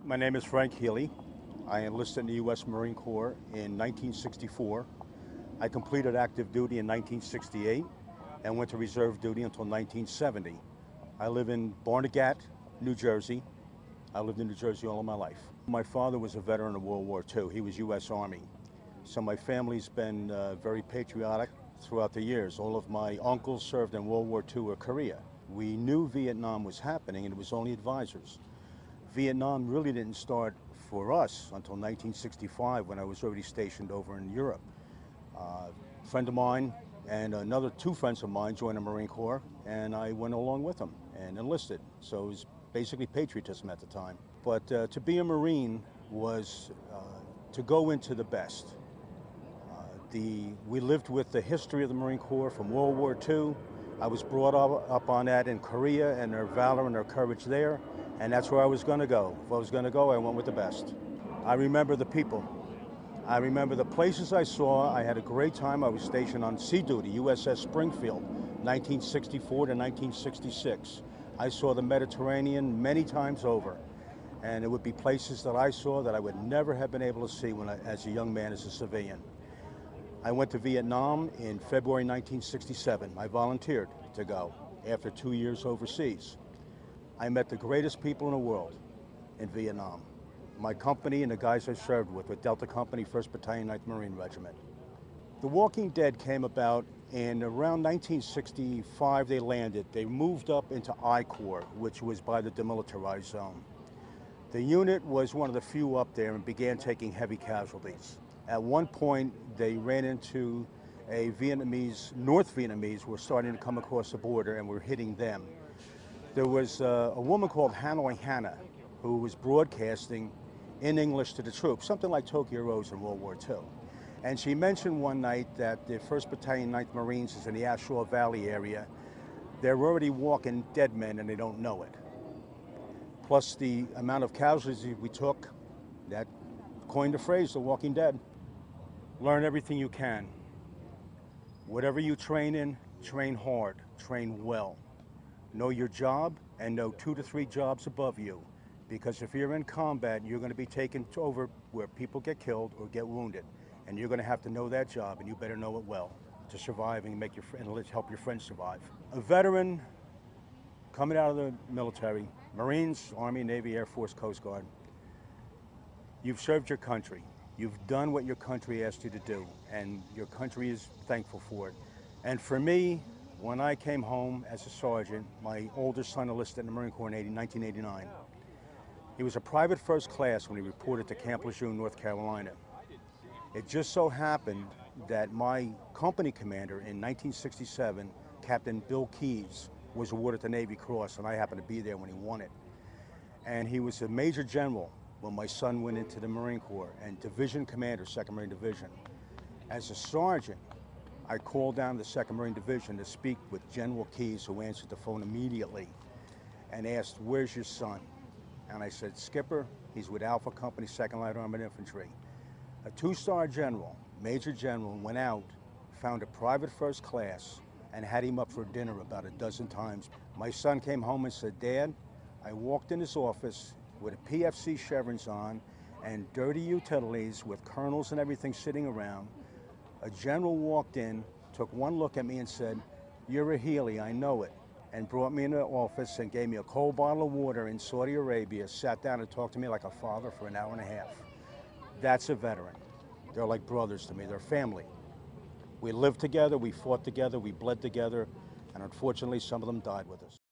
My name is Frank Healy. I enlisted in the U.S. Marine Corps in 1964. I completed active duty in 1968 and went to reserve duty until 1970. I live in Barnegat, New Jersey. I lived in New Jersey all of my life. My father was a veteran of World War II. He was U.S. Army. So my family's been very patriotic throughout the years. All of my uncles served in World War II or Korea. We knew Vietnam was happening, and it was only advisors. Vietnam really didn't start for us until 1965 when I was already stationed over in Europe. A friend of mine and another two friends of mine joined the Marine Corps, and I went along with them and enlisted. So it was basically patriotism at the time. But to be a Marine was to go into the best. We lived with the history of the Marine Corps from World War II. I was brought up on that in Korea and their valor and their courage there, and that's where I was going to go. If I was going to go, I went with the best. I remember the people. I remember the places I saw. I had a great time. I was stationed on sea duty, USS Springfield, 1964 to 1966. I saw the Mediterranean many times over, and it would be places that I saw that I would never have been able to see as a young man, as a civilian. I went to Vietnam in February 1967. I volunteered to go after 2 years overseas. I met the greatest people in the world in Vietnam. My company and the guys I served with Delta Company, 1st Battalion, 9th Marine Regiment. The Walking Dead came about in around 1965. They landed. They moved up into I Corps, which was by the demilitarized zone. The unit was one of the few up there and began taking heavy casualties. At one point, they ran into a Vietnamese, North Vietnamese, were starting to come across the border and were hitting them. There was a woman called Hanoi Hannah who was broadcasting in English to the troops, something like Tokyo Rose in World War II. And she mentioned one night that the 1st Battalion, 9th Marines is in the Ashore Valley area. They're already walking dead men and they don't know it. Plus the amount of casualties we took, that coined the phrase, the Walking Dead. Learn everything you can. Whatever you train in, train hard, train well. Know your job and know 2 to 3 jobs above you. Because if you're in combat, you're going to be taken over where people get killed or get wounded. And you're going to have to know that job, and you better know it well to survive and help your friends survive. A veteran coming out of the military, Marines, Army, Navy, Air Force, Coast Guard, you've served your country. You've done what your country asked you to do, and your country is thankful for it. And for me, when I came home as a sergeant, my oldest son enlisted in the Marine Corps in 1989. He was a private first class when he reported to Camp Lejeune, North Carolina. It just so happened that my company commander in 1967, Captain Bill Keyes, was awarded the Navy Cross, and I happened to be there when he won it. And he was a major general when my son went into the Marine Corps, and division commander, 2nd Marine Division. As a sergeant, I called down to the 2nd Marine Division to speak with General Keyes, who answered the phone immediately, and asked, "Where's your son?" And I said, "Skipper, he's with Alpha Company, 2nd Light Armored Infantry." A 2-star general, Major General, went out, found a private first class, and had him up for dinner about a dozen times. My son came home and said, "Dad, I walked in his office with a PFC chevrons on and dirty utilities with colonels and everything sitting around. A general walked in, took one look at me and said, 'You're a Healy, I know it,' and brought me into the office and gave me a cold bottle of water in Saudi Arabia, sat down and talked to me like a father for an hour and a half. That's a veteran. They're like brothers to me, they're family. We lived together, we fought together, we bled together, and unfortunately some of them died with us."